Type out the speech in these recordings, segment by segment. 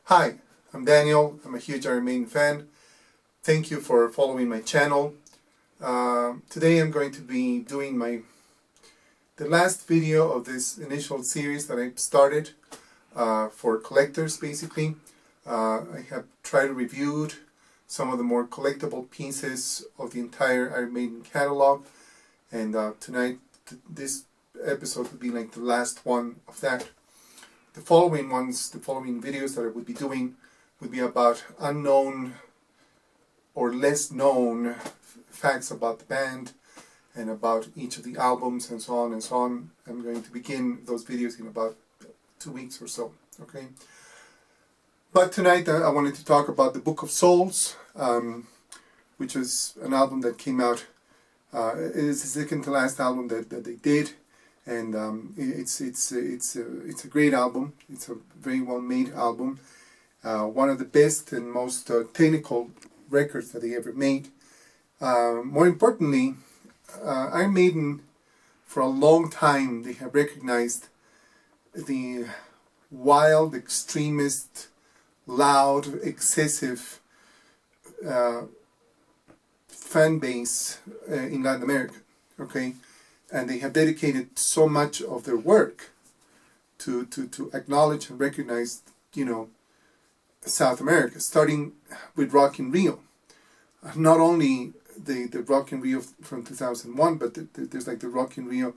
Hi, I'm Daniel. I'm a huge Iron Maiden fan. Thank you for following my channel. Today I'm going to be doing the last video of this initial series that I started for collectors, basically. I have tried to review some of the more collectible pieces of the entire Iron Maiden catalog, and tonight this episode will be like the last one of that. The following videos that I would be doing would be about unknown or less known facts about the band and about each of the albums and so on and so on. I'm going to begin those videos in about 2 weeks or so, okay? But tonight I wanted to talk about the Book of Souls, which is an album that came out. It is the second to last album that they did. And it's a great album. It's a very well made album. One of the best and most technical records that they ever made. More importantly, Iron Maiden, for a long time, they have recognized the wild, extremist, loud, excessive fan base in Latin America. Okay. And they have dedicated so much of their work to acknowledge and recognize, South America, starting with Rock in Rio. Not only the Rock in Rio from 2001, but there's like the Rock in Rio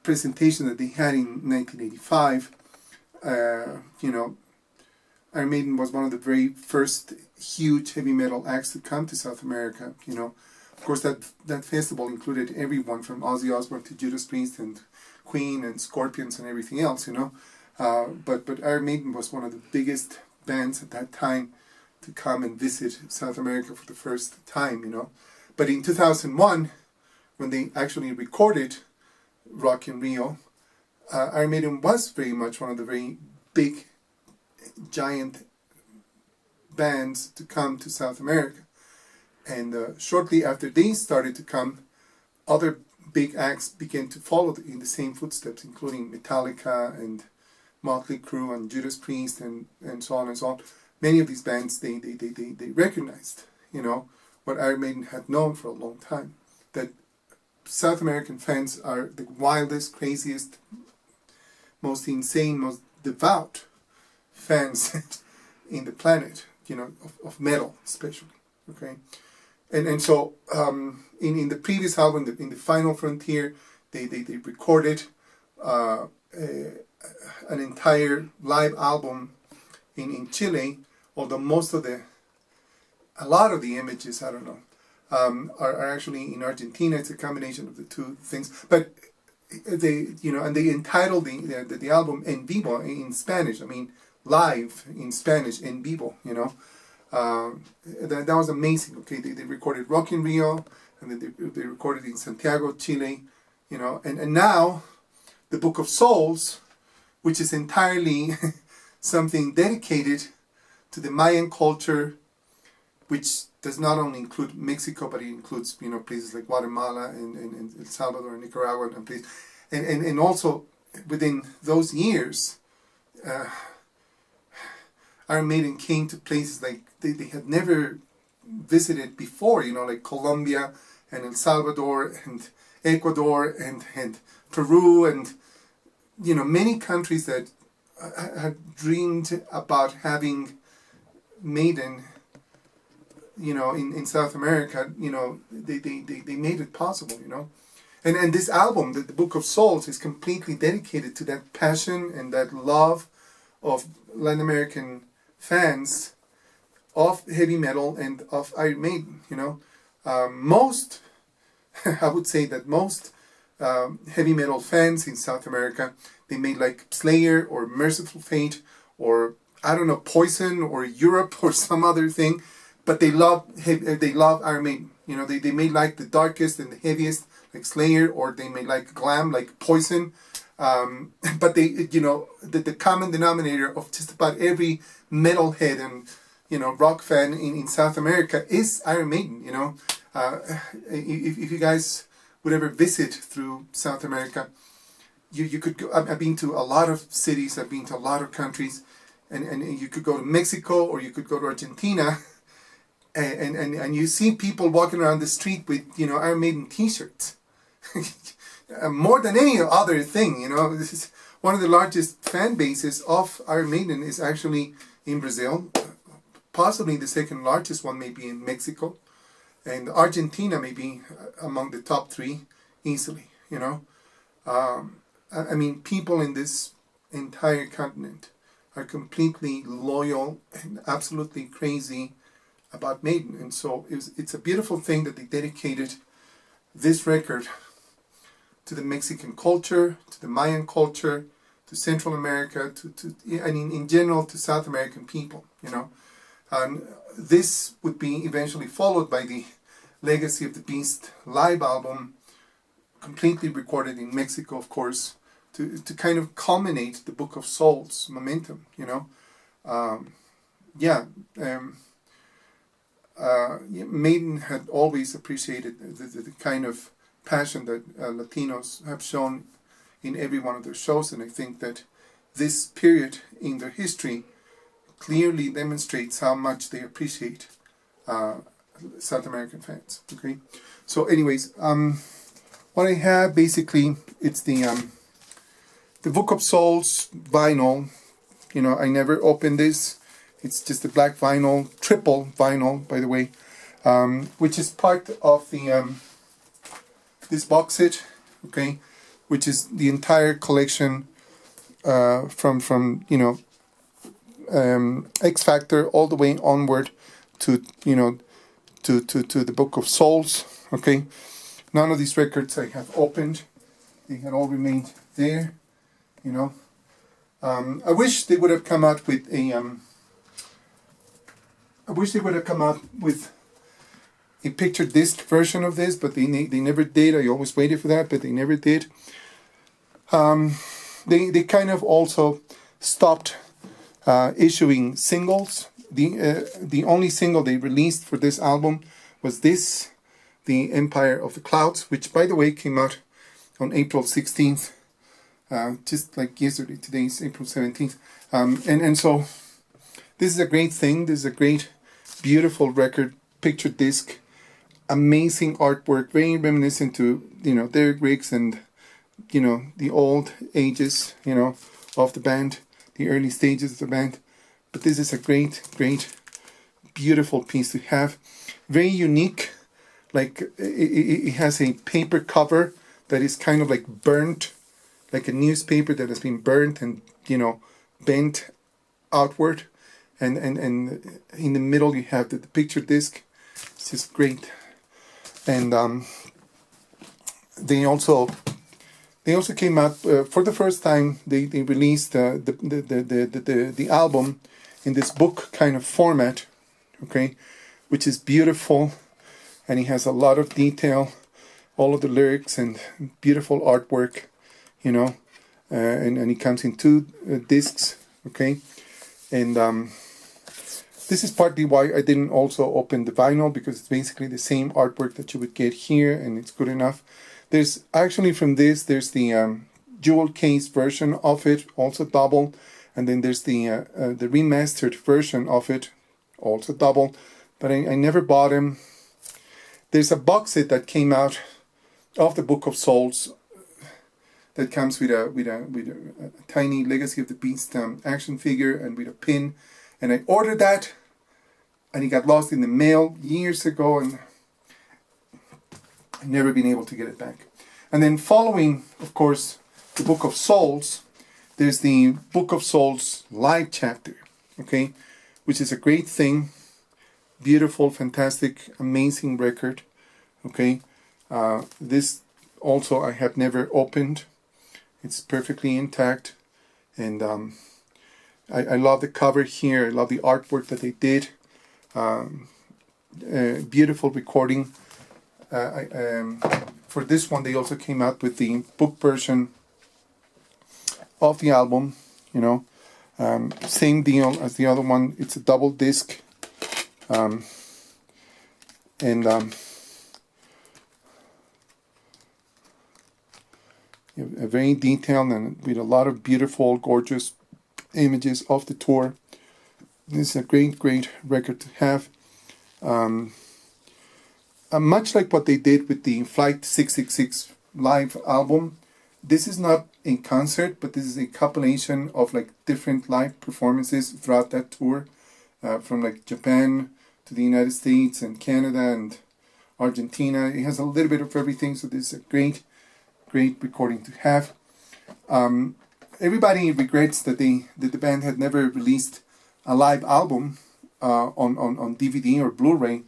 presentation that they had in 1985. Iron Maiden was one of the very first huge heavy metal acts to come to South America, Of course, that festival included everyone from Ozzy Osbourne to Judas Priest and Queen and Scorpions and everything else, But Iron Maiden was one of the biggest bands at that time to come and visit South America for the first time, But in 2001, when they actually recorded Rock in Rio, Iron Maiden was very much one of the very big, giant bands to come to South America. And shortly after they started to come, other big acts began to follow in the same footsteps, including Metallica and Motley Crue and Judas Priest and so on and so on. Many of these bands, they recognized, what Iron Maiden had known for a long time, that South American fans are the wildest, craziest, most insane, most devout fans in the planet, of metal especially, okay? And so in the previous album, in the Final Frontier, they recorded an entire live album in Chile, although a lot of the images, I don't know, are actually in Argentina. It's a combination of the two things. But and they entitled the album En Vivo in Spanish. I mean, live in Spanish, En Vivo, that was amazing. Okay, they recorded Rock in Rio, and then they recorded in Santiago, Chile, and now the Book of Souls, which is entirely something dedicated to the Mayan culture, which does not only include Mexico, but it includes places like Guatemala and El Salvador and Nicaragua and places, and also within those years, Iron Maiden came to places like they had never visited before, like Colombia and El Salvador and Ecuador and Peru and, many countries that had dreamed about having Maiden, in South America, they made it possible, And this album, the Book of Souls, is completely dedicated to that passion and that love of Latin American fans of heavy metal and of Iron Maiden, I would say that most heavy metal fans in South America, they may like Slayer or Merciful Fate or, I don't know, Poison or Europe or some other thing, but they love Iron Maiden. They may like the darkest and the heaviest, like Slayer, or they may like glam, like Poison. But they, the common denominator of just about every metalhead and rock fan in South America is Iron Maiden. If you guys would ever visit through South America, you could go. I've been to a lot of cities. I've been to a lot of countries, and you could go to Mexico or you could go to Argentina, and you see people walking around the street with, you know, Iron Maiden t-shirts. More than any other thing, you know. This is one of the largest fan bases of Iron Maiden is actually in Brazil. Possibly the second largest one may be in Mexico. And Argentina may be among the top three easily, you know. I mean, people in this entire continent are completely loyal and absolutely crazy about Maiden. And so it's a beautiful thing that they dedicated this record to the Mexican culture, to the Mayan culture, to Central America, I mean, in general, to South American people, you know. And this would be eventually followed by the Legacy of the Beast live album, completely recorded in Mexico, of course, to kind of culminate the Book of Souls momentum, you know. Maiden had always appreciated the kind of passion that Latinos have shown in every one of their shows, and I think that this period in their history clearly demonstrates how much they appreciate South American fans. Okay, so anyways, what I have basically, it's the Book of Souls vinyl. You know, I never opened this. It's just a black vinyl, triple vinyl, by the way, which is part of the this box set. Okay, which is the entire collection from you know, X Factor all the way onward to, you know, to the Book of Souls. Okay, none of these records I have opened. They had all remained there, you know. I wish they would have come out with a picture disc version of this, but they never did. I always waited for that, but they never did. They kind of also stopped issuing singles. The only single they released for this album was this, The Empire of the Clouds, which, by the way, came out on April 16th, just like yesterday. Today's April 17th. And so this is a great thing. This is a great, beautiful record, picture disc, amazing artwork, very reminiscent to, you know, Derek Riggs and, you know, the old ages, you know, of the band, the early stages of the band. But this is a great, beautiful piece to have. Very unique. Like, it has a paper cover that is kind of like burnt, like a newspaper that has been burnt and, you know, bent outward. And in the middle you have the picture disc. It's just great. And they also came out for the first time. They released the album in this book kind of format, okay, which is beautiful, and it has a lot of detail, all of the lyrics and beautiful artwork, you know, and it comes in 2 discs, okay, and this is partly why I didn't also open the vinyl, because it's basically the same artwork that you would get here, and it's good enough. There's actually from this, there's the jewel case version of it, also double, and then there's the remastered version of it, also double, but I never bought them. There's a box set that came out of the Book of Souls that comes with a tiny Legacy of the Beast action figure and with a pin, and I ordered that, and it got lost in the mail years ago, and I've never been able to get it back. And then following, of course, the Book of Souls, there's the Book of Souls live chapter, okay, which is a great thing. Beautiful, fantastic, amazing record, okay. This also I have never opened. It's perfectly intact, and I love the cover here. I love the artwork that they did. Beautiful recording. For this one, they also came out with the book version of the album, you know. Same deal as the other one. It's a double disc. A very detailed and with a lot of beautiful, gorgeous images of the tour. This is a great record to have. Much like what they did with the Flight 666 live album, this is not a concert, but this is a compilation of like different live performances throughout that tour, from like Japan to the United States and Canada and Argentina. It has a little bit of everything, so this is a great recording to have. Everybody regrets that the band had never released a live album on DVD or Blu-ray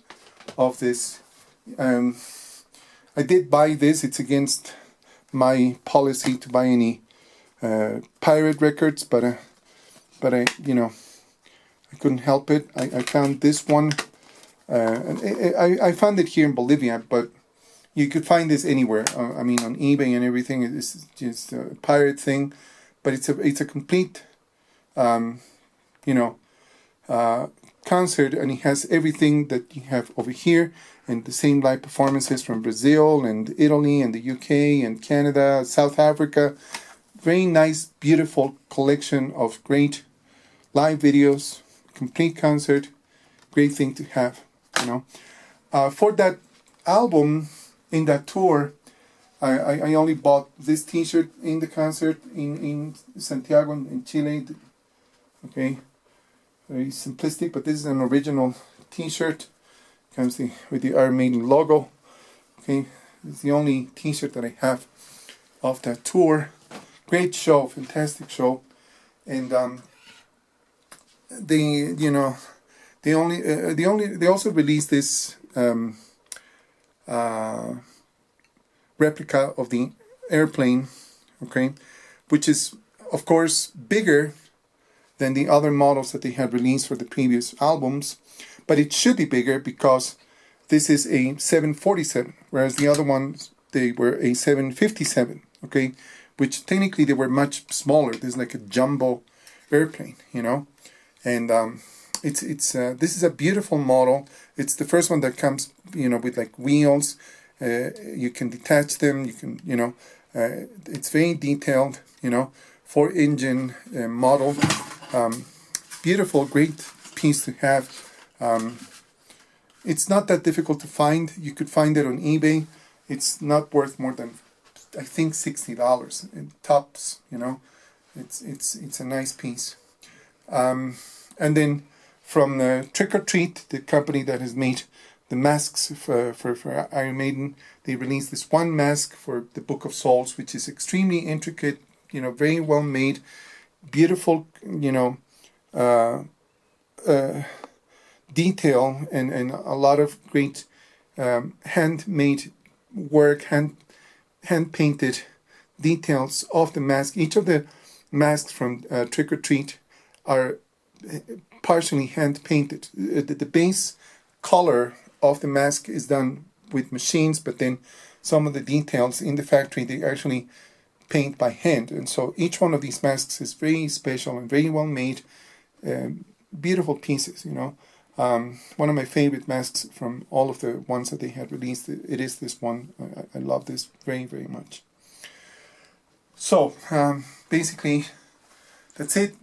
of this. I did buy this. It's against my policy to buy any pirate records, but I couldn't help it. I found this one, and I found it here in Bolivia, but you could find this anywhere. I mean, on eBay and everything. It's just a pirate thing, but it's a complete, concert, and it has everything that you have over here, and the same live performances from Brazil and Italy and the UK and Canada, South Africa. Very nice, beautiful collection of great live videos, complete concert, great thing to have, For that album, in that tour, I only bought this t-shirt in the concert in Santiago in Chile. Okay, very simplistic, but this is an original t-shirt. Comes with the Iron Maiden logo. Okay, it's the only t-shirt that I have of that tour. Great show, fantastic show, and they also released this replica of the airplane, okay, which is of course bigger than the other models that they had released for the previous albums, but it should be bigger because this is a 747, whereas the other ones, they were a 757, okay, which technically they were much smaller. This is like a jumbo airplane, and this is a beautiful model. It's the first one that comes, with like wheels. You can detach them. You can, it's very detailed. 4-engine model. Beautiful, great piece to have. It's not that difficult to find. You could find it on eBay. It's not worth more than, I think, $60 in tops. It's a nice piece. And then from the Trick or Treat, the company that has made the masks for Iron Maiden, they released this one mask for the Book of Souls, which is extremely intricate, very well made, beautiful, detail and a lot of great handmade work, hand painted details of the mask. Each of the masks from Trick or Treat are partially hand painted. The base color of the mask is done with machines, but then some of the details in the factory they actually paint by hand, and so each one of these masks is very special and very well made. Beautiful pieces, one of my favorite masks from all of the ones that they had released. It is this one. I love this very, very much. So basically that's it.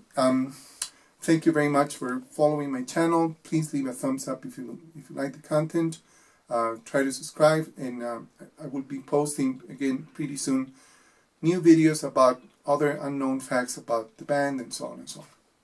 Thank you very much for following my channel. Please leave a thumbs up if you like the content. Try to subscribe, and I will be posting again pretty soon new videos about other unknown facts about the band and so on and so on.